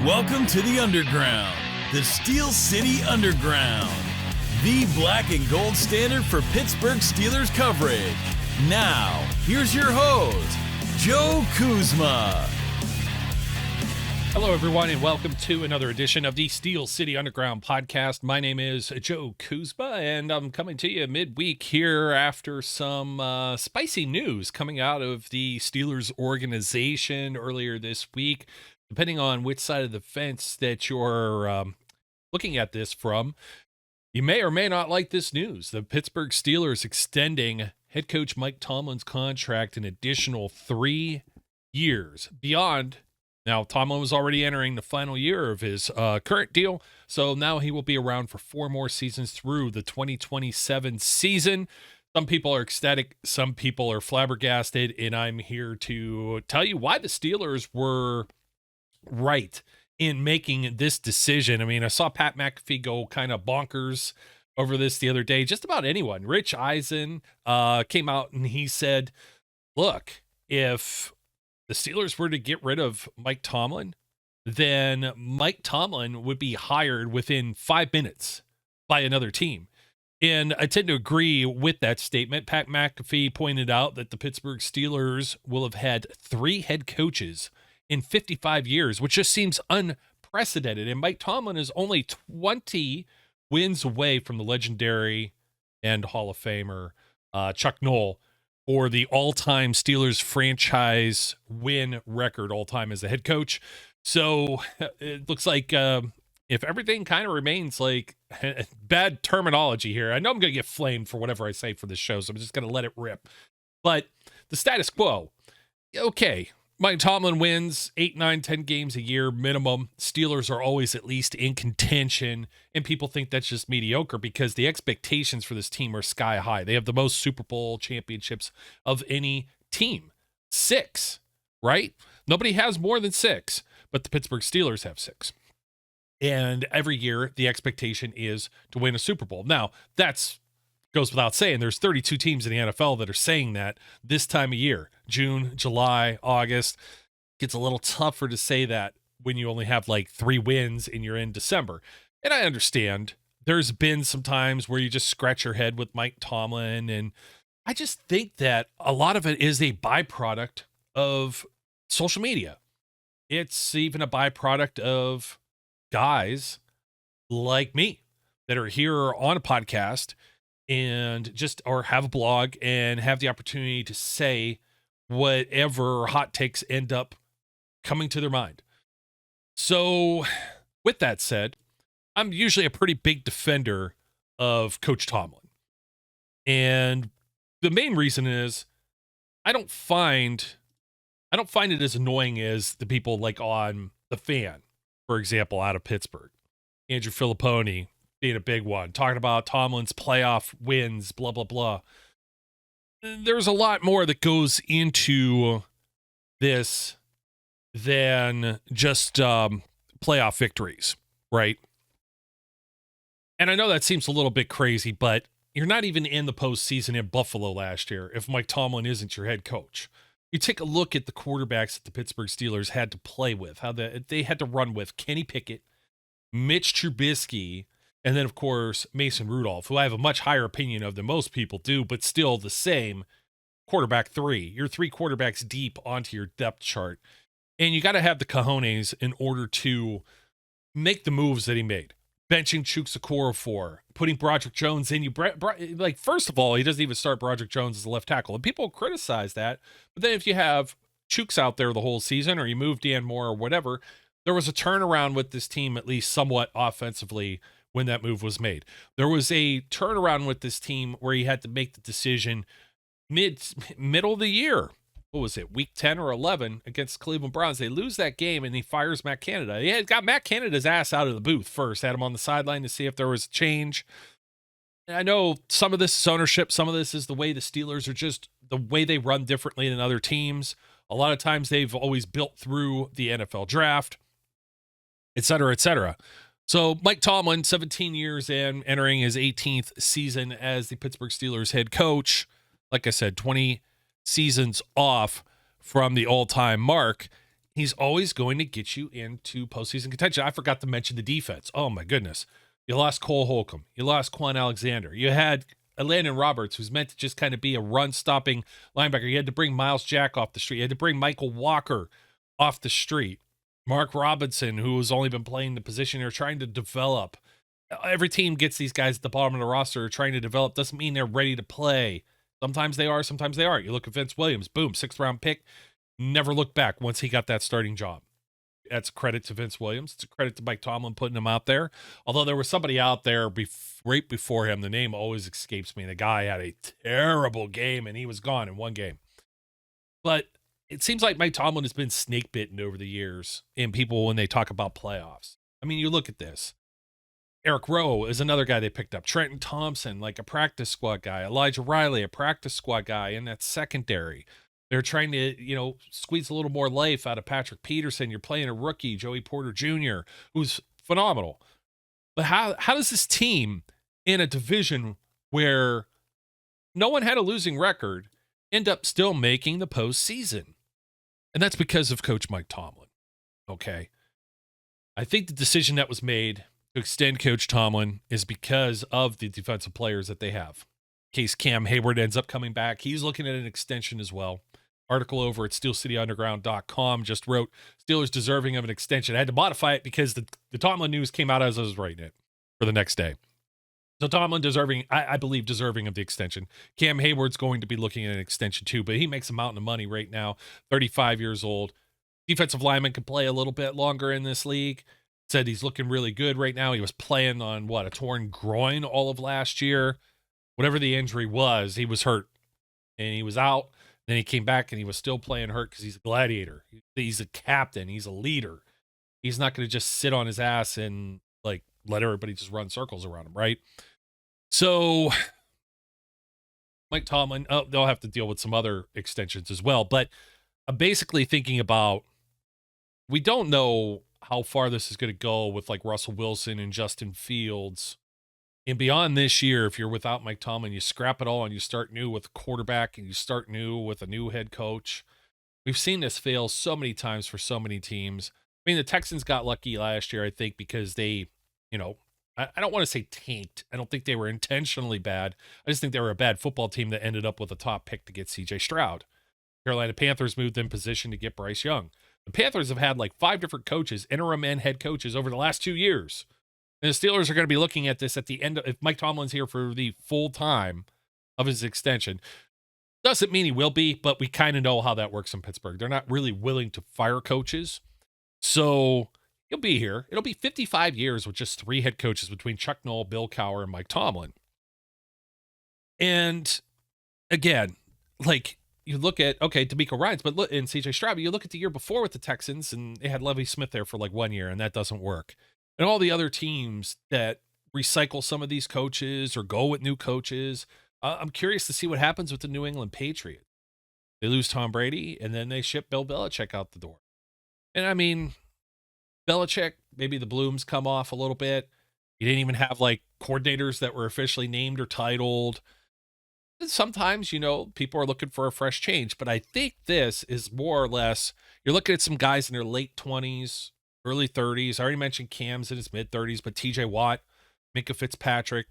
Welcome to the Underground, the Steel City Underground, the black and gold standard for Pittsburgh Steelers coverage. Now, here's your host, Joe Kuzma. Hello, everyone, and welcome to another edition of the Steel City Underground podcast. My name is Joe Kuzma, and I'm coming to you midweek here after some spicy news coming out of the Steelers organization earlier this week. Depending on which side of the fence that you're looking at this from, you may or may not like this news. The Pittsburgh Steelers extending head coach Mike Tomlin's contract an additional 3 years beyond. Now, Tomlin was already entering the final year of his current deal, so now he will be around for 4 more seasons through the 2027 season. Some people are ecstatic, some people are flabbergasted, and I'm here to tell you why the Steelers were right in making this decision. I mean, I saw Pat McAfee go kind of bonkers over this the other day. Just about anyone. Rich Eisen came out and he said, look, if the Steelers were to get rid of Mike Tomlin, then Mike Tomlin would be hired within 5 minutes by another team. And I tend to agree with that statement. Pat McAfee pointed out that the Pittsburgh Steelers will have had 3 head coaches in 55 years, which just seems unprecedented. And Mike Tomlin is only 20 wins away from the legendary and Hall of Famer Chuck Noll for the all-time Steelers franchise win record all-time as a head coach. So it looks like if everything kind of remains like bad terminology here, I know I'm going to get flamed for whatever I say for this show, so I'm just going to let it rip. But the status quo, okay, Mike Tomlin wins 8, 9, 10 games a year minimum. Steelers are always at least in contention, and people think that's just mediocre because the expectations for this team are sky high. They have the most Super Bowl championships of any team. 6, right? Nobody has more than 6, but the Pittsburgh Steelers have 6. And every year, the expectation is to win a Super Bowl. Now, that's goes without saying. There's 32 teams in the NFL that are saying that this time of year. June, July, August. Gets a little tougher to say that when you only have like 3 wins and you're in December. And I understand there's been some times where you just scratch your head with Mike Tomlin. And I just think that a lot of it is a byproduct of social media. It's even a byproduct of guys like me that are here on a podcast and just or have a blog and have the opportunity to say whatever hot takes end up coming to their mind. So with that said, I'm usually a pretty big defender of Coach Tomlin. And the main reason is I don't find it as annoying as the people like on The Fan, for example, out of Pittsburgh. Andrew Filipponi being a big one, talking about Tomlin's playoff wins, blah, blah, blah. There's a lot more that goes into this than just playoff victories, right? And I know that seems a little bit crazy, but you're not even in the postseason in Buffalo last year if Mike Tomlin isn't your head coach. You take a look at the quarterbacks that the Pittsburgh Steelers had to play with, how they had to run with Kenny Pickett, Mitch Trubisky, and then, of course, Mason Rudolph, who I have a much higher opinion of than most people do, but still the same quarterback 3. You're 3 quarterbacks deep onto your depth chart. And you got to have the cojones in order to make the moves that he made. Benching Chukwuekorofo, putting Broderick Jones in. Like, first of all, he doesn't even start Broderick Jones as a left tackle. And people criticize that. But then if you have Chooks out there the whole season, or you move Dan Moore or whatever, there was a turnaround with this team, at least somewhat offensively, when that move was made. There was a turnaround with this team where he had to make the decision middle of the year. What was it, week 10 or 11 against Cleveland Browns? They lose that game, and he fires Matt Canada. He had got Matt Canada's ass out of the booth first, had him on the sideline to see if there was a change. And I know some of this is ownership. Some of this is the way the Steelers are just the way they run differently than other teams. A lot of times they've always built through the NFL draft, et cetera, et cetera. So Mike Tomlin, 17 years in, entering his 18th season as the Pittsburgh Steelers head coach. Like I said, 20 seasons off from the all-time mark. he's always going to get you into postseason contention. I forgot to mention the defense. Oh, my goodness. You lost Cole Holcomb. You lost Quan Alexander. You had Landon Roberts, who's meant to just kind of be a run-stopping linebacker. You had to bring Miles Jack off the street. You had to bring Michael Walker off the street. Mark Robinson, who has only been playing the position they're trying to develop. Every team gets these guys at the bottom of the roster trying to develop. Doesn't mean they're ready to play. Sometimes they are, sometimes they aren't. You look at Vince Williams, boom, 6th-round pick. Never looked back once he got that starting job. That's a credit to Vince Williams. It's a credit to Mike Tomlin putting him out there. Although there was somebody out there right before him. The name always escapes me. The guy had a terrible game, and he was gone in one game. But it seems like Mike Tomlin has been snake bitten over the years in people when they talk about playoffs. I mean, you look at this. Eric Rowe is another guy they picked up. Trenton Thompson, like a practice squad guy. Elijah Riley, a practice squad guy in that secondary. They're trying to, squeeze a little more life out of Patrick Peterson. You're playing a rookie, Joey Porter Jr., who's phenomenal. But how does this team in a division where no one had a losing record end up still making the postseason? And that's because of Coach Mike Tomlin. Okay. I think the decision that was made to extend Coach Tomlin is because of the defensive players that they have. In case Cam Hayward ends up coming back, he's looking at an extension as well. Article over at SteelCityUnderground.com just wrote Steelers deserving of an extension. I had to modify it because the Tomlin news came out as I was writing it for the next day. So Tomlin deserving, I believe, deserving of the extension. Cam Hayward's going to be looking at an extension too, but he makes a mountain of money right now, 35 years old. Defensive lineman could play a little bit longer in this league. Said he's looking really good right now. He was playing on, a torn groin all of last year. Whatever the injury was, he was hurt. And he was out. Then he came back and he was still playing hurt because he's a gladiator. He's a captain. He's a leader. He's not going to just sit on his ass and let everybody just run circles around him, right? So Mike Tomlin, they'll have to deal with some other extensions as well. But I'm basically thinking about, we don't know how far this is going to go with Russell Wilson and Justin Fields. And beyond this year, if you're without Mike Tomlin, you scrap it all and you start new with a quarterback and you start new with a new head coach. We've seen this fail so many times for so many teams. I mean, the Texans got lucky last year, I think, because they, I don't want to say tanked. I don't think they were intentionally bad. I just think they were a bad football team that ended up with a top pick to get CJ Stroud. Carolina Panthers moved in position to get Bryce Young. The Panthers have had 5 different coaches, interim and head coaches, over the last 2 years. And the Steelers are going to be looking at this at the end if Mike Tomlin's here for the full time of his extension. Doesn't mean he will be, but we kind of know how that works in Pittsburgh. They're not really willing to fire coaches. So he'll be here. It'll be 55 years with just 3 head coaches between Chuck Noll, Bill Cowher, and Mike Tomlin. And again, you look at, D'Amico Ryans, but look, and CJ Stroud, you look at the year before with the Texans, and they had Lovie Smith there for 1 year, and that doesn't work. And all the other teams that recycle some of these coaches or go with new coaches, I'm curious to see what happens with the New England Patriots. They lose Tom Brady, and then they ship Bill Belichick out the door. And I mean, Belichick, maybe the blooms come off a little bit. You didn't even have coordinators that were officially named or titled. And sometimes, people are looking for a fresh change, but I think this is more or less, you're looking at some guys in their late 20s, early 30s. I already mentioned Cam's in his mid 30s, but TJ Watt, Minka Fitzpatrick.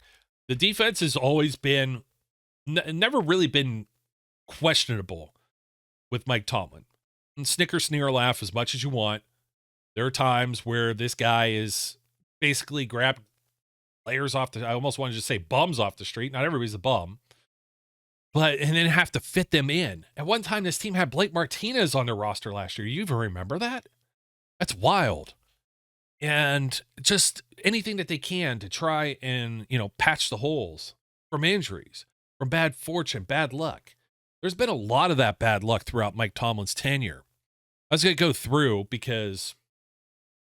The defense has always been, never really been questionable with Mike Tomlin. And snicker, sneer, laugh as much as you want. There are times where this guy is basically grabbed players off I almost wanted to say bums off the street. Not everybody's a bum. And then have to fit them in. At one time, this team had Blake Martinez on their roster last year. You even remember that? That's wild. And just anything that they can to try and, patch the holes from injuries, from bad fortune, bad luck. There's been a lot of that bad luck throughout Mike Tomlin's tenure. I was going to go through because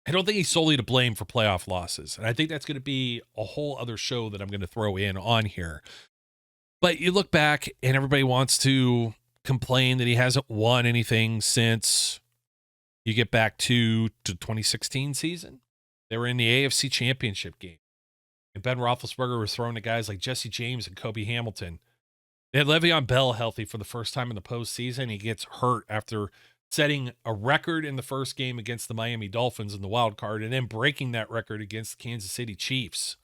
I don't think he's solely to blame for playoff losses. And I think that's going to be a whole other show that I'm going to throw in on here. But you look back and everybody wants to complain that he hasn't won anything since you get back to 2016 season. They were in the AFC Championship game. And Ben Roethlisberger was throwing to guys like Jesse James and Kobe Hamilton. They had Le'Veon Bell healthy for the first time in the postseason. He gets hurt after setting a record in the first game against the Miami Dolphins in the wild card, and then breaking that record against the Kansas City Chiefs.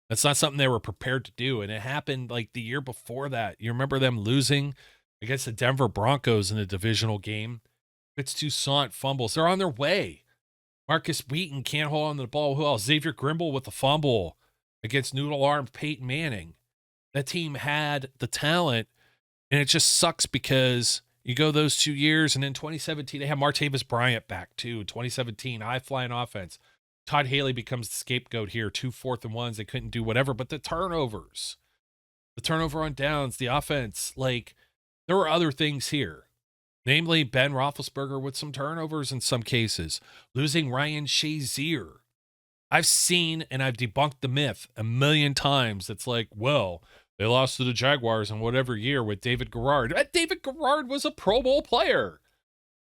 That's not something they were prepared to do. And it happened like the year before that. You remember them losing against the Denver Broncos in the divisional game? Fitz Toussaint fumbles. They're on their way. Marcus Wheaton can't hold on to the ball. Who else? Xavier Grimble with the fumble against noodle-armed Peyton Manning. That team had the talent, and it just sucks because you go those 2 years, and in 2017, they have Martavis Bryant back too. 2017, high-flying offense. Todd Haley becomes the scapegoat here. 2 4th and 1s. They couldn't do whatever, but the turnovers, the turnover on downs, the offense, like there were other things here. Namely, Ben Roethlisberger with some turnovers in some cases. Losing Ryan Shazier. I've seen and I've debunked the myth a million times. It's like, well, they lost to the Jaguars in whatever year with David Garrard. David Garrard was a Pro Bowl player.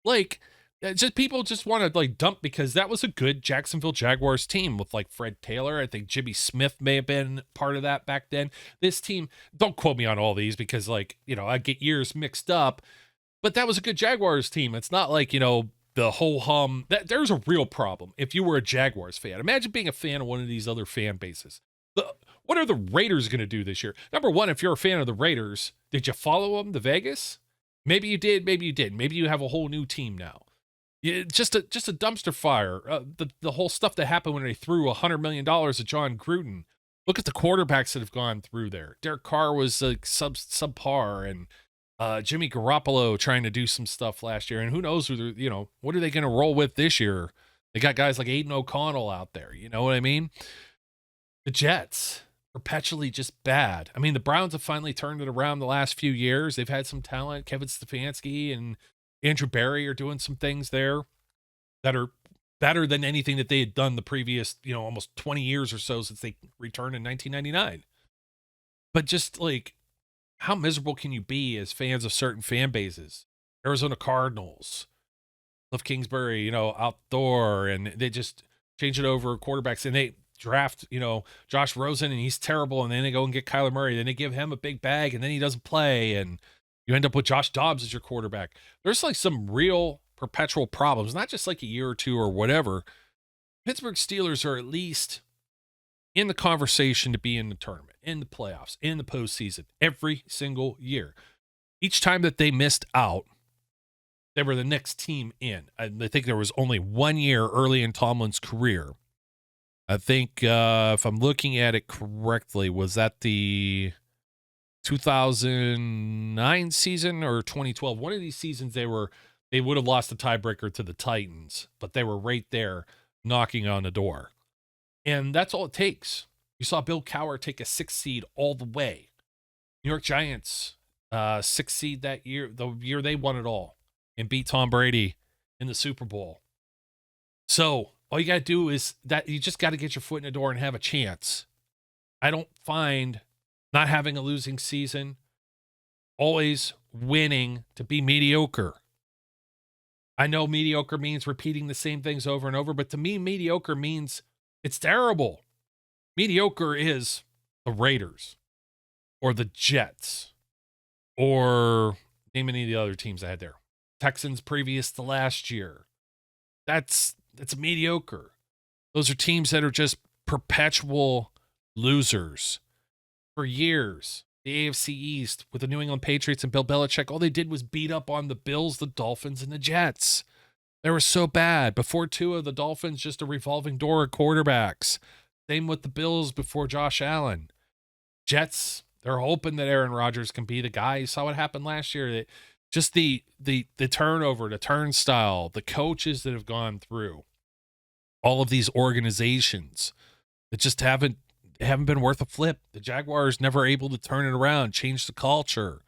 Like, just people just want to like dump because that was a good Jacksonville Jaguars team with like Fred Taylor. I think Jimmy Smith may have been part of that back then. This team, don't quote me on all these because like, I get years mixed up, but that was a good Jaguars team. It's not like, the whole hum. There's a real problem if you were a Jaguars fan. Imagine being a fan of one of these other fan bases. What are the Raiders going to do this year? Number one, if you're a fan of the Raiders, did you follow them to Vegas? Maybe you did, maybe you didn't. Maybe you have a whole new team now. Just a dumpster fire. The whole stuff that happened when they threw $100 million at John Gruden. Look at the quarterbacks that have gone through there. Derek Carr was like subpar, and Jimmy Garoppolo trying to do some stuff last year. And who knows who what are they going to roll with this year? They got guys like Aiden O'Connell out there. You know what I mean? The Jets, perpetually just bad. I mean, the Browns have finally turned it around the last few years. They've had some talent. Kevin Stefanski and Andrew Berry are doing some things there that are better than anything that they had done the previous, almost 20 years or so since they returned in 1999. But just like, how miserable can you be as fans of certain fan bases? Arizona Cardinals, Cliff Kingsbury, outdoor, and they just change it over quarterbacks, and they draft, Josh Rosen, and he's terrible, and then they go and get Kyler Murray, then they give him a big bag, and then he doesn't play, and you end up with Josh Dobbs as your quarterback. There's like some real perpetual problems, not just like a year or two or whatever. Pittsburgh Steelers are at least in the conversation to be in the tournament, in the playoffs, in the postseason every single year. Each time that they missed out, they were the next team in. I think there was only 1 year early in Tomlin's career. I think if I'm looking at it correctly, was that the 2009 season or 2012? One of these seasons they would have lost the tiebreaker to the Titans, but they were right there knocking on the door. And that's all it takes. You saw Bill Cowher take a 6th seed all the way. New York Giants, 6th seed that year, the year they won it all, and beat Tom Brady in the Super Bowl. So all you got to do is that you just got to get your foot in the door and have a chance. I don't find not having a losing season, always winning, to be mediocre. I know mediocre means repeating the same things over and over, but to me, mediocre means it's terrible. Mediocre is the Raiders or the Jets or name any of the other teams I had there. Texans previous to last year. That's mediocre. Those are teams that are just perpetual losers. For years, the AFC East with the New England Patriots and Bill Belichick, all they did was beat up on the Bills, the Dolphins, and the Jets. They were so bad. Before Tua, the Dolphins, just a revolving door of quarterbacks. Same with the Bills before Josh Allen. Jets, they're hoping that Aaron Rodgers can be the guy. You saw what happened last year. Just the turnover, the turnstile, the coaches that have gone through. All of these organizations that just haven't been worth a flip. The Jaguars never able to turn it around, change the culture.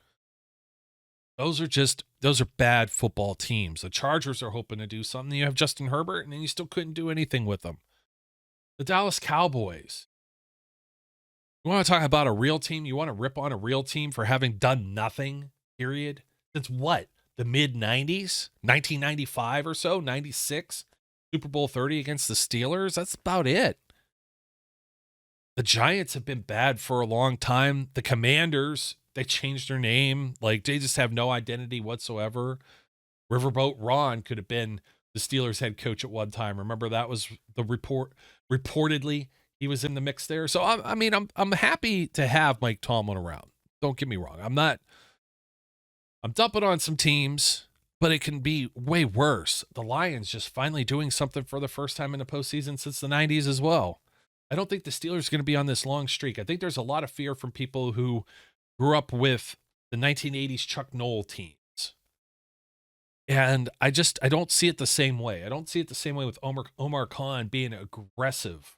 Those are bad football teams. The Chargers are hoping to do something. You have Justin Herbert, and then you still couldn't do anything with them. The Dallas Cowboys. You want to talk about a real team? You want to rip on a real team for having done nothing, period? Since what? The mid-90s? 1995 or so? 96? Super Bowl 30 against the Steelers? That's about it. The Giants have been bad for a long time. The Commanders, they changed their name. Like, they just have no identity whatsoever. Riverboat Ron could have been the Steelers head coach at one time. Remember that was the report. Reportedly, he was in the mix there. So I'm happy to have Mike Tomlin around. Don't get me wrong. I'm dumping on some teams, but it can be way worse. The Lions just finally doing something for the first time in the postseason since the 90s as well. I don't think the Steelers are going to be on this long streak. I think there's a lot of fear from people who grew up with the 1980s Chuck Noll teams. And I don't see it the same way. I don't see it the same way with Omar Khan being aggressive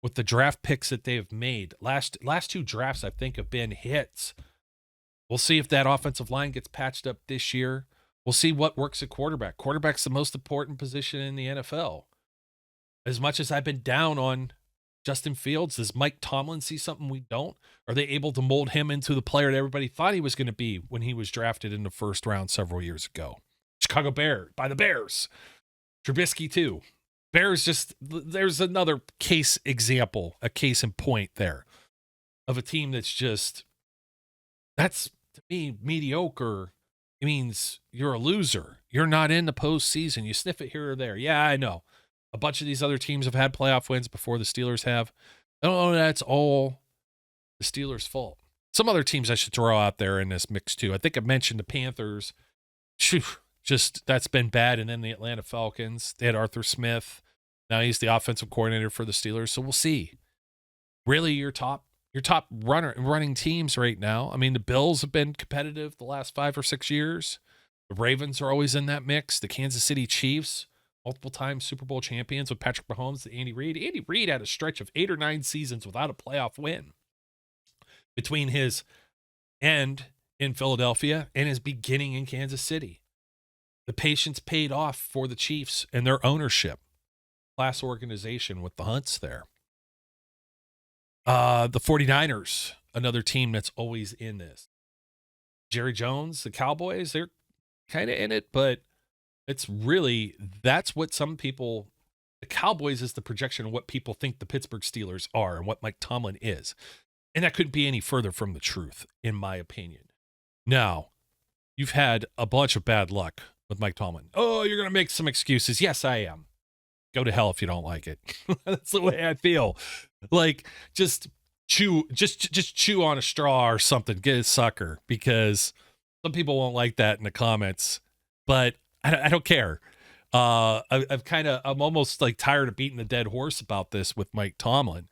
with the draft picks that they've made. Last two drafts, I think, have been hits. We'll see if that offensive line gets patched up this year. We'll see what works at quarterback. Quarterback's the most important position in the NFL. As much as I've been down on Justin Fields, does Mike Tomlin see something we don't? Are they able to mold him into the player that everybody thought he was going to be when he was drafted in the first round several years ago? Chicago Bears, by the Bears. Trubisky, too. Bears there's another case example, a case in point there of a team that's to me, mediocre. It means you're a loser. You're not in the postseason. You sniff it here or there. Yeah, I know. A bunch of these other teams have had playoff wins before the Steelers have. I don't know that's all the Steelers' fault. Some other teams I should throw out there in this mix, too. I think I mentioned the Panthers. That's been bad. And then the Atlanta Falcons. They had Arthur Smith. Now he's the offensive coordinator for the Steelers. So we'll see. Really, your top running teams right now. I mean, the Bills have been competitive the last 5 or 6 years. The Ravens are always in that mix. The Kansas City Chiefs, multiple time Super Bowl champions with Patrick Mahomes and Andy Reid. Andy Reid had a stretch of 8 or 9 seasons without a playoff win between his end in Philadelphia and his beginning in Kansas City. The patience paid off for the Chiefs and their ownership. Class organization with the Hunts there. The 49ers, another team that's always in this. Jerry Jones, the Cowboys, they're kind of in it, but that's what some people, the Cowboys is the projection of what people think the Pittsburgh Steelers are and what Mike Tomlin is. And that couldn't be any further from the truth, in my opinion. Now, you've had a bunch of bad luck with Mike Tomlin. Oh, you're going to make some excuses. Yes, I am. Go to hell if you don't like it. That's the way I feel. Like, just chew on a straw or something. Get a sucker, because some people won't like that in the comments. But I don't care. I'm almost like tired of beating the dead horse about this with Mike Tomlin.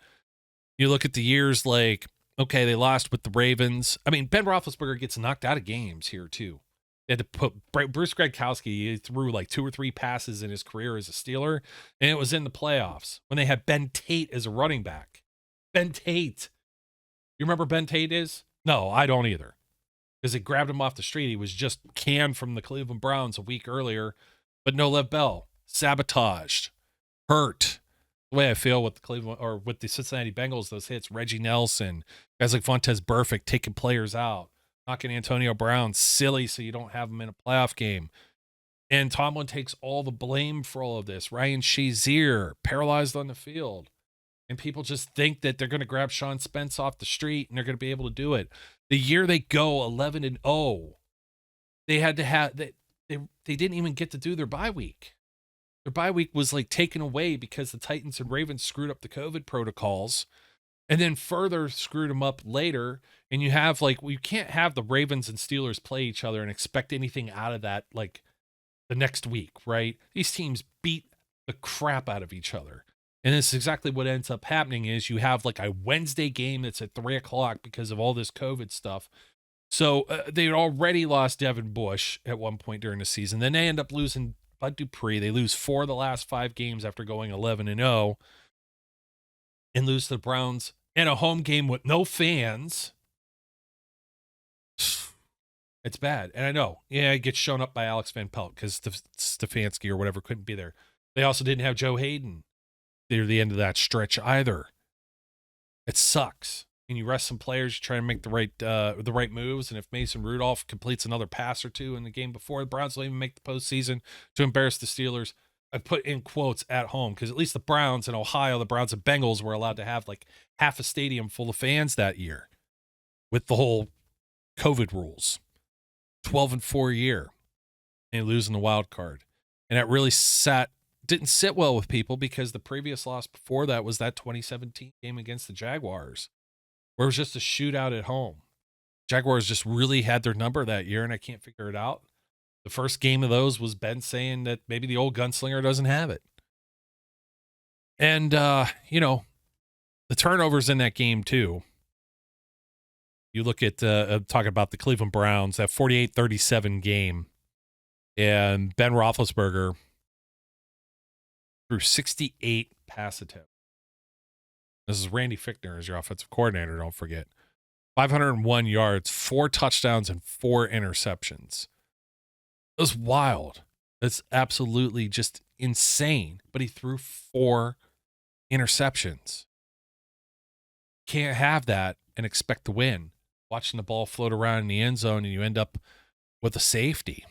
You look at the years, like, okay, they lost with the Ravens. I mean, Ben Roethlisberger gets knocked out of games here too. They had to put Bruce Gradkowski. He threw like 2 or 3 passes in his career as a Steeler, and it was in the playoffs when they had Ben Tate as a running back. Ben Tate. You remember Ben Tate is? No, I don't either. Because they grabbed him off the street. He was just canned from the Cleveland Browns a week earlier. But no Lev Bell. Sabotaged. Hurt. The way I feel with the Cleveland or with the Cincinnati Bengals, those hits. Reggie Nelson. Guys like Vontaze Burfict taking players out. Knocking Antonio Brown silly so you don't have him in a playoff game. And Tomlin takes all the blame for all of this. Ryan Shazier, paralyzed on the field. And people just think that they're going to grab Sean Spence off the street and they're going to be able to do it. The year they go 11-0, they had to have they didn't even get to do their bye week. Their bye week was like taken away because the Titans and Ravens screwed up the COVID protocols. And then further screwed them up later. And you have you can't have the Ravens and Steelers play each other and expect anything out of that like the next week, right? These teams beat the crap out of each other. And this is exactly what ends up happening is you have like a Wednesday game that's at 3:00 because of all this COVID stuff. So they had already lost Devin Bush at one point during the season. Then they end up losing Bud Dupree. They lose 4 of the last 5 games after going 11-0. And lose to the Browns in a home game with no fans. It's bad. And I know, it gets shown up by Alex Van Pelt because Stefanski or whatever couldn't be there. They also didn't have Joe Hayden near the end of that stretch either. It sucks. And you rest some players, you try to make the right moves. And if Mason Rudolph completes another pass or 2 in the game before, the Browns will even make the postseason to embarrass the Steelers. I put in quotes at home because at least the Browns in Ohio, the Browns and Bengals were allowed to have like half a stadium full of fans that year with the whole COVID rules. 12-4 year. and you lose in the wild card. And that really didn't sit well with people because the previous loss before that was that 2017 game against the Jaguars, where it was just a shootout at home. Jaguars just really had their number that year, and I can't figure it out. The first game of those was Ben saying that maybe the old gunslinger doesn't have it. And, the turnovers in that game, too. You look at, talking about the Cleveland Browns, that 48-37 game, and Ben Roethlisberger threw 68 pass attempts. This is Randy Fichtner as your offensive coordinator, don't forget. 501 yards, 4 touchdowns, and 4 interceptions. It was wild. That's absolutely just insane. But he threw 4 interceptions. Can't have that and expect to win. Watching the ball float around in the end zone and you end up with a safety.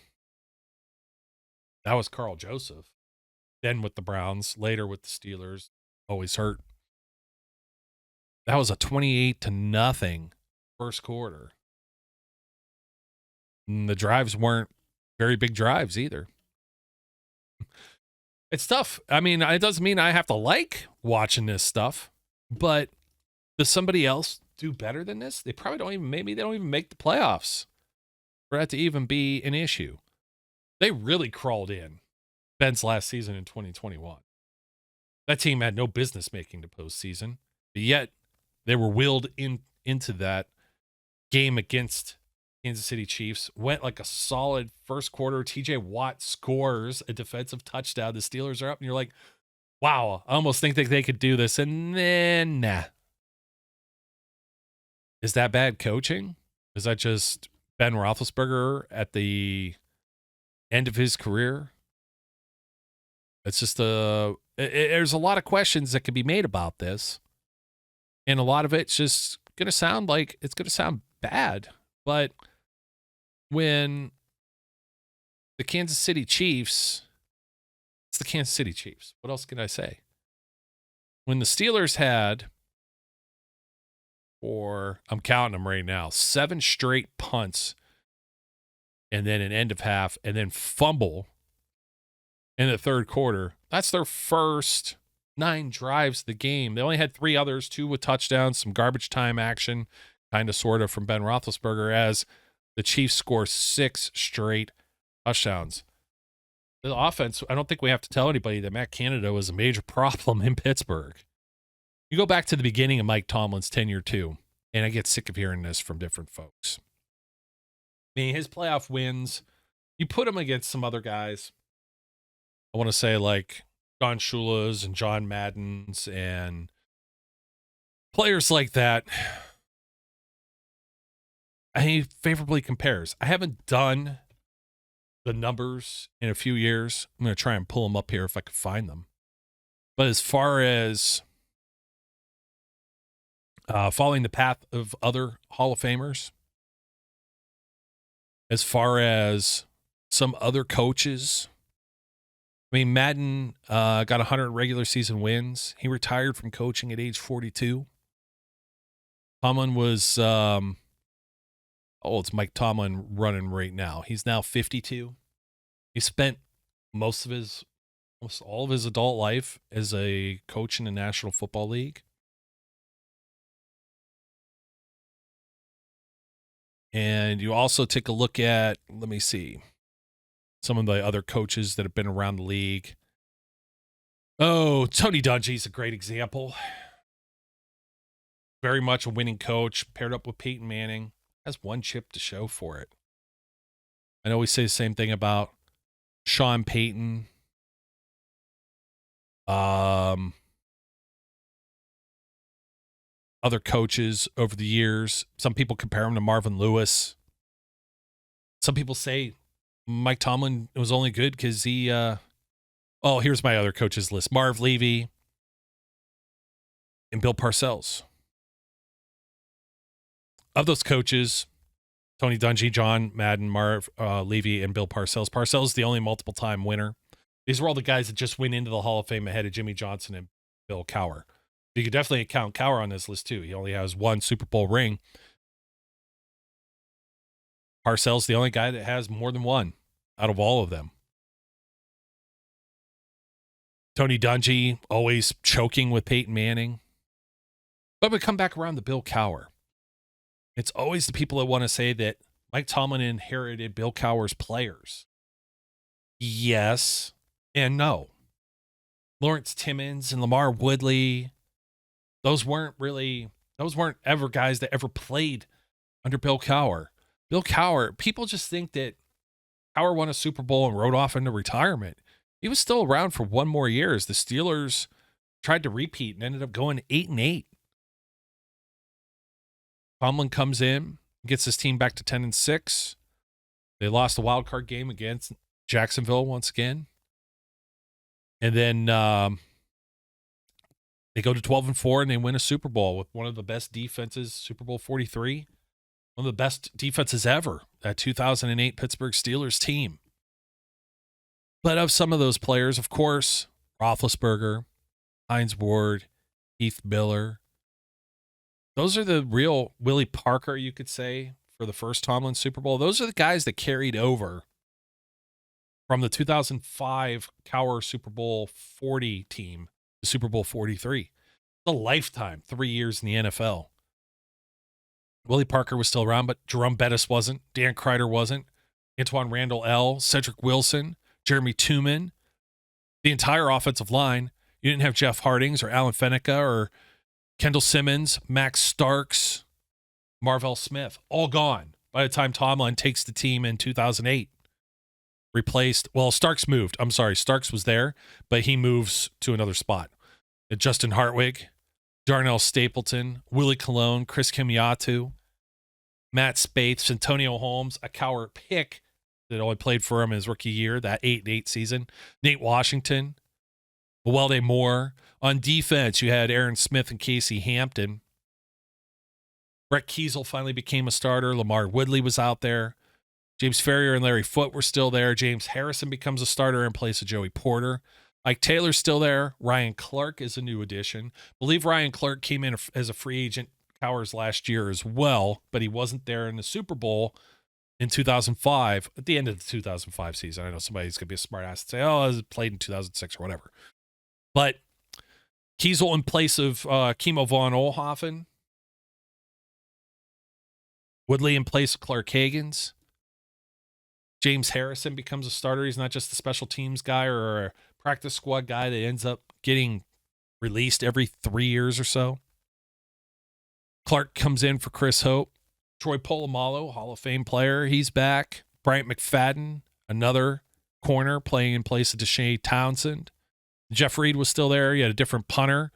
That was Carl Joseph. Then with the Browns, later with the Steelers, always hurt. That was a 28-0 first quarter. And the drives weren't very big drives either. It's tough. I mean, it doesn't mean I have to like watching this stuff, but does somebody else do better than this? They probably don't even, maybe they don't even make the playoffs for that to even be an issue. They really crawled in Ben's last season in 2021. That team had no business making the postseason, but yet they were willed into that game against Kansas City Chiefs. Went like a solid first quarter. TJ Watt scores a defensive touchdown. The Steelers are up, and you're like, wow, I almost think that they could do this. And then, nah. Is that bad coaching? Is that just Ben Roethlisberger at the end of his career? It's just there's a lot of questions that could be made about this. And a lot of it's just going to sound like it's going to sound bad. But when the Kansas City Chiefs, it's the Kansas City Chiefs. What else can I say? When the Steelers had, or I'm counting them right now, 7 straight punts and then an end of half and then fumble in the third quarter, that's their first 9 drives of the game. They only had 3 others, 2 with touchdowns, some garbage time action, kind of sort of from Ben Roethlisberger, as the Chiefs score 6 straight touchdowns. The offense, I don't think we have to tell anybody that Matt Canada was a major problem in Pittsburgh. You go back to the beginning of Mike Tomlin's tenure too, and I get sick of hearing this from different folks. I mean, his playoff wins, you put him against some other guys. I want to say like Don Shula's and John Madden's and players like that. He favorably compares. I haven't done the numbers in a few years. I'm going to try and pull them up here if I can find them. But as far as following the path of other Hall of Famers, as far as some other coaches, I mean, Madden got 100 regular season wins. He retired from coaching at age 42. Tomlin was, it's Mike Tomlin running right now. He's now 52. He spent almost all of his adult life as a coach in the National Football League. And you also take a look at, let me see, some of the other coaches that have been around the league. Oh, Tony Dungy's a great example. Very much a winning coach, paired up with Peyton Manning. Has 1 chip to show for it. I know we say the same thing about Sean Payton. Other coaches over the years. Some people compare him to Marvin Lewis. Some people say Mike Tomlin was only good because he, here's my other coaches list. Marv Levy and Bill Parcells. Of those coaches, Tony Dungy, John Madden, Marv Levy, and Bill Parcells. Parcells is the only multiple-time winner. These were all the guys that just went into the Hall of Fame ahead of Jimmy Johnson and Bill Cowher. You could definitely count Cowher on this list, too. He only has 1 Super Bowl ring. Parcells the only guy that has more than 1. out of all of them. Tony Dungy always choking with Peyton Manning. But we come back around to Bill Cowher. It's always the people that want to say that Mike Tomlin inherited Bill Cowher's players. Yes and no. Lawrence Timmons and Lamar Woodley, those weren't ever guys that ever played under Bill Cowher. Bill Cowher, people just think that Cowher won a Super Bowl and rode off into retirement. He was still around for one more year as the Steelers tried to repeat and ended up going 8-8. Tomlin comes in, gets his team back to 10-6. They lost the wild card game against Jacksonville once again. And then they go to 12-4 and they win a Super Bowl with one of the best defenses, Super Bowl 43. One of the best defenses ever, that 2008 Pittsburgh Steelers team. But of some of those players, of course, Roethlisberger, Hines Ward, Heath Miller. Those are the real Willie Parker, you could say, for the first Tomlin Super Bowl. Those are the guys that carried over from the 2005 Cowher Super Bowl 40 team to Super Bowl 43. A lifetime, 3 years in the NFL. Willie Parker was still around, but Jerome Bettis wasn't. Dan Kreider wasn't. Antoine Randall L., Cedric Wilson, Jeremy Tooman. The entire offensive line. You didn't have Jeff Hardings or Alan Fenica or Kendall Simmons, Max Starks, Marvell Smith, all gone by the time Tomlin takes the team in 2008. Replaced, well, Starks moved. I'm sorry, Starks was there, but he moves to another spot. Justin Hartwig, Darnell Stapleton, Willie Colon, Chris Kimiatu, Matt Spaeth, Antonio Holmes, a Cowher pick that only played for him his rookie year, that 8-8 season. Nate Washington, Welde Moore. On defense, you had Aaron Smith and Casey Hampton. Brett Kiesel finally became a starter. Lamar Woodley was out there. James Ferrier and Larry Foote were still there. James Harrison becomes a starter in place of Joey Porter. Ike Taylor's still there. Ryan Clark is a new addition. I believe Ryan Clark came in as a free agent Cowher's last year as well, but he wasn't there in the Super Bowl in 2005, at the end of the 2005 season. I know somebody's going to be a smart ass and say, oh, I played in 2006 or whatever. But Kiesel in place of Kimo von Oelhoffen. Woodley in place of Clark Hagans. James Harrison becomes a starter. He's not just a special teams guy or a practice squad guy that ends up getting released every 3 years or so. Clark comes in for Chris Hope. Troy Polamalu, Hall of Fame player, he's back. Bryant McFadden, another corner playing in place of Deshae Townsend. Jeff Reed was still there. You had a different punter.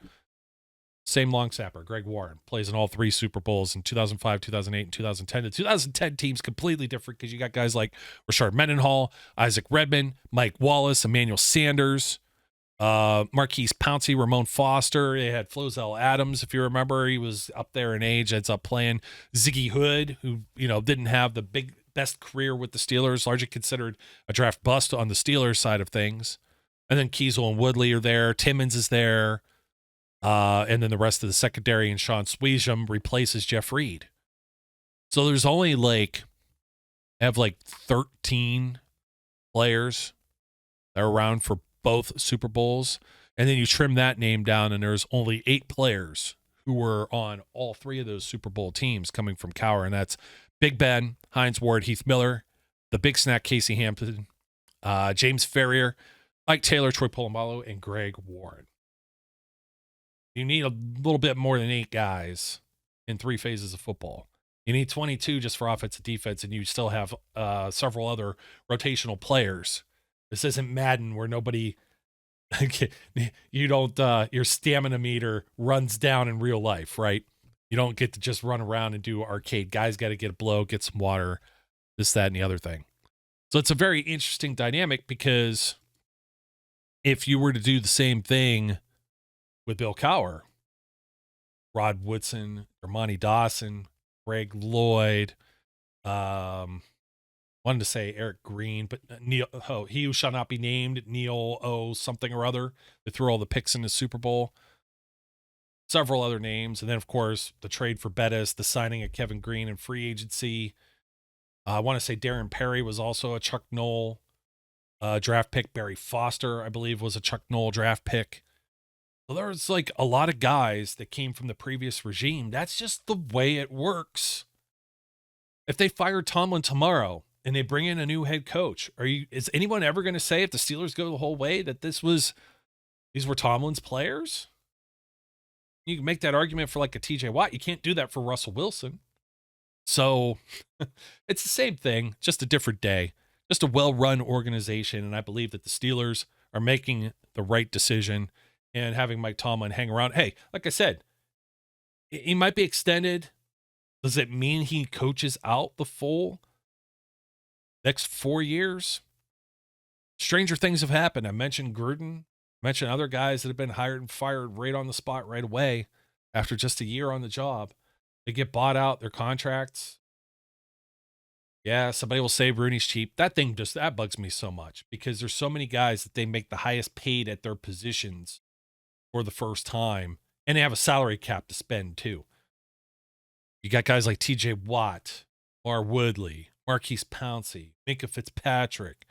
Same long snapper, Greg Warren, plays in all three Super Bowls in 2005, 2008, and 2010. The 2010 team's completely different because you got guys like Rashard Mendenhall, Isaac Redman, Mike Wallace, Emmanuel Sanders, Marquise Pouncey, Ramon Foster. They had Flozell Adams, if you remember. He was up there in age, ends up playing Ziggy Hood, who didn't have the best career with the Steelers, largely considered a draft bust on the Steelers side of things. And then Kiesel and Woodley are there. Timmons is there. And then the rest of the secondary and Sean Sweesham replaces Jeff Reed. So there's only 13 players that are around for both Super Bowls. And then you trim that name down and there's only 8 players who were on all 3 of those Super Bowl teams coming from Cowher. And that's Big Ben, Hines Ward, Heath Miller, the Big Snack, Casey Hampton, James Ferrier, Ike Taylor, Troy Polamalu, and Greg Warren. You need a little bit more than 8 guys in 3 phases of football. You need 22 just for offensive defense, and you still have several other rotational players. This isn't Madden where nobody, your stamina meter runs down in real life, right? You don't get to just run around and do arcade. Guys got to get a blow, get some water, this, that, and the other thing. So it's a very interesting dynamic because if you were to do the same thing with Bill Cowher, Rod Woodson, Armani Dawson, Greg Lloyd, wanted to say Eric Green, but he who shall not be named, Neil O something or other, that threw all the picks in the Super Bowl. Several other names. And then, of course, the trade for Bettis, the signing of Kevin Green in free agency. I want to say Darren Perry was also a Chuck Knoll. draft pick. Barry Foster, I believe, was a Chuck Noll draft pick. So there's like a lot of guys that came from the previous regime. That's just the way it works. If they fire Tomlin tomorrow and they bring in a new head coach, is anyone ever going to say, if the Steelers go the whole way, that these were Tomlin's players? You can make that argument for like a TJ Watt. You can't do that for Russell Wilson. So it's the same thing, just a different day, just a well-run organization. And I believe that the Steelers are making the right decision and having Mike Tomlin hang around. Hey, like I said, he might be extended. Does it mean he coaches out the full next 4 years? Stranger things have happened. I mentioned Gruden, mentioned other guys that have been hired and fired right on the spot right away after just a year on the job. They get bought out, their contracts. Yeah, somebody will say Rooney's cheap. That bugs me so much because there's so many guys that they make the highest paid at their positions for the first time, and they have a salary cap to spend too. You got guys like TJ Watt, Mar Woodley, Marquise Pouncey, Minka Fitzpatrick.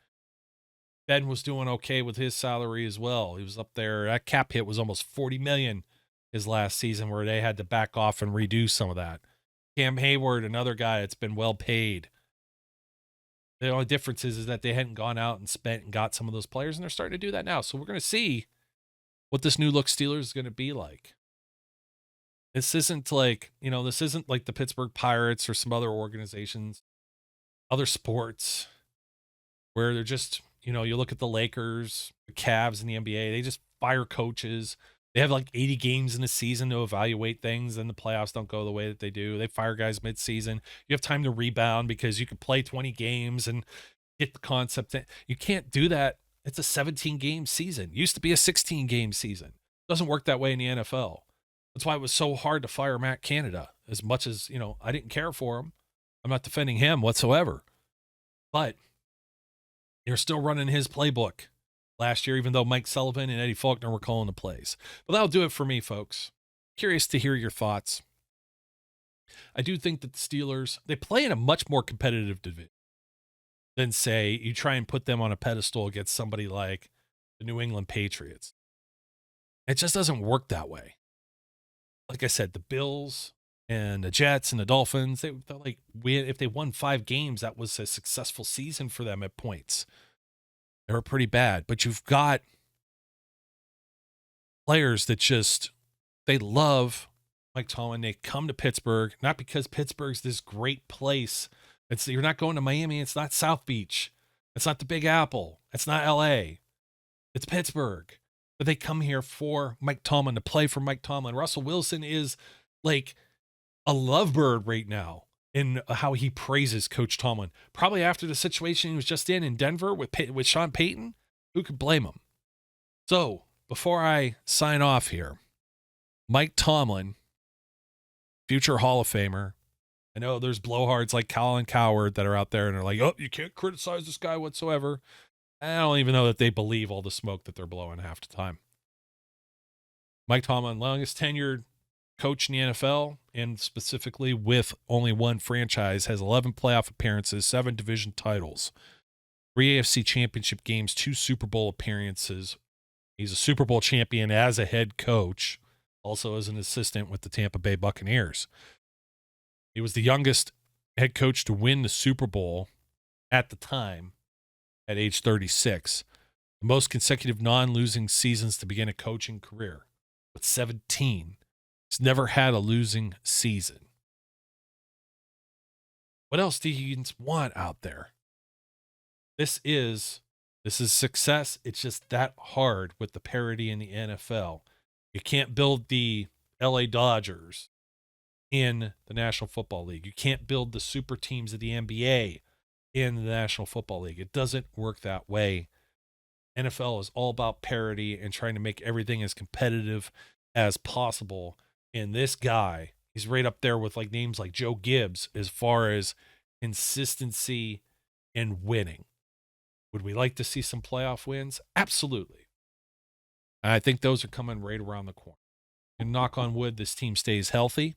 Ben was doing okay with his salary as well. He was up there. That cap hit was almost $40 million his last season, where they had to back off and redo some of that. Cam Hayward, another guy that's been well paid. The only difference is that they hadn't gone out and spent and got some of those players, and they're starting to do that now. So we're going to see what this new look Steelers is going to be like. This isn't like the Pittsburgh Pirates or some other organizations, other sports, where they're just, you look at the Lakers, the Cavs in the NBA, they just fire coaches. They have like 80 games in a season to evaluate things, and the playoffs don't go the way that they do. They fire guys mid-season. You have time to rebound because you can play 20 games and get the concept. You can't do that. It's a 17-game season. It used to be a 16-game season. It doesn't work that way in the NFL. That's why it was so hard to fire Matt Canada. As much as, I didn't care for him. I'm not defending him whatsoever. But you're still running his playbook last year, even though Mike Sullivan and Eddie Faulkner were calling the plays. But that'll do it for me, folks. Curious to hear your thoughts. I do think that the Steelers, they play in a much more competitive division than, say, you try and put them on a pedestal against somebody like the New England Patriots. It just doesn't work that way. Like I said, the Bills and the Jets and the Dolphins, if they won 5 games, that was a successful season for them at points. They were pretty bad, but you've got players that they love Mike Tomlin. They come to Pittsburgh, not because Pittsburgh's this great place. You're not going to Miami. It's not South Beach. It's not the Big Apple. It's not LA. It's Pittsburgh. But they come here for Mike Tomlin, to play for Mike Tomlin. Russell Wilson is like a lovebird right now in how he praises Coach Tomlin. Probably after the situation he was just in Denver with Sean Payton, who could blame him? So before I sign off here, Mike Tomlin, future Hall of Famer. I know there's blowhards like Colin Cowher that are out there and are like, oh, you can't criticize this guy whatsoever. I don't even know that they believe all the smoke that they're blowing half the time. Mike Tomlin, longest tenured coach in the NFL, and specifically with only one franchise, has 11 playoff appearances, 7 division titles, 3 AFC championship games, 2 Super Bowl appearances. He's a Super Bowl champion as a head coach, also as an assistant with the Tampa Bay Buccaneers. He was the youngest head coach to win the Super Bowl at the time at age 36. The most consecutive non-losing seasons to begin a coaching career with 17. He's never had a losing season. What else do you want out there? This is success. It's just that hard with the parity in the NFL. You can't build the LA Dodgers in the National Football League. You can't build the super teams of the NBA in the National Football League. It doesn't work that way. NFL is all about parity and trying to make everything as competitive as possible. And this guy, he's right up there with like names like Joe Gibbs as far as consistency and winning. Would we like to see some playoff wins? Absolutely. And I think those are coming right around the corner. And knock on wood, this team stays healthy.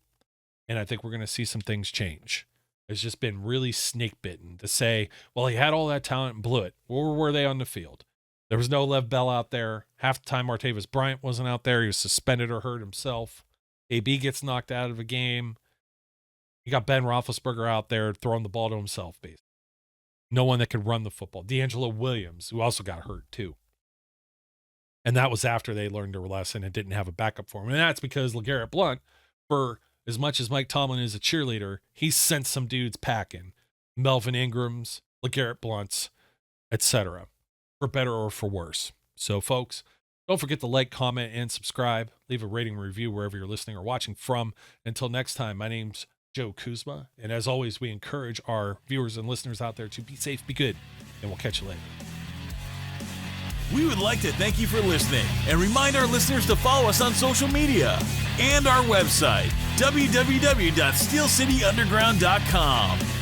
And I think we're going to see some things change. has just been really snake bitten to say, well, he had all that talent and blew it. Where were they on the field? There was no Lev Bell out there. Half the time, Martavis Bryant wasn't out there. He was suspended or hurt himself. AB gets knocked out of a game. You got Ben Roethlisberger out there throwing the ball to himself, basically. No one that could run the football. D'Angelo Williams, who also got hurt, too. And that was after they learned their lesson and didn't have a backup for him. And that's because LeGarrette Blount, for as much as Mike Tomlin is a cheerleader, he sent some dudes packing. Melvin Ingram's, LeGarrette Blount's, etc. For better or for worse. So, folks, don't forget to like, comment, and subscribe. Leave a rating and review wherever you're listening or watching from. Until next time, my name's Joe Kuzma. And as always, we encourage our viewers and listeners out there to be safe, be good, and we'll catch you later. We would like to thank you for listening and remind our listeners to follow us on social media and our website, www.steelcityunderground.com.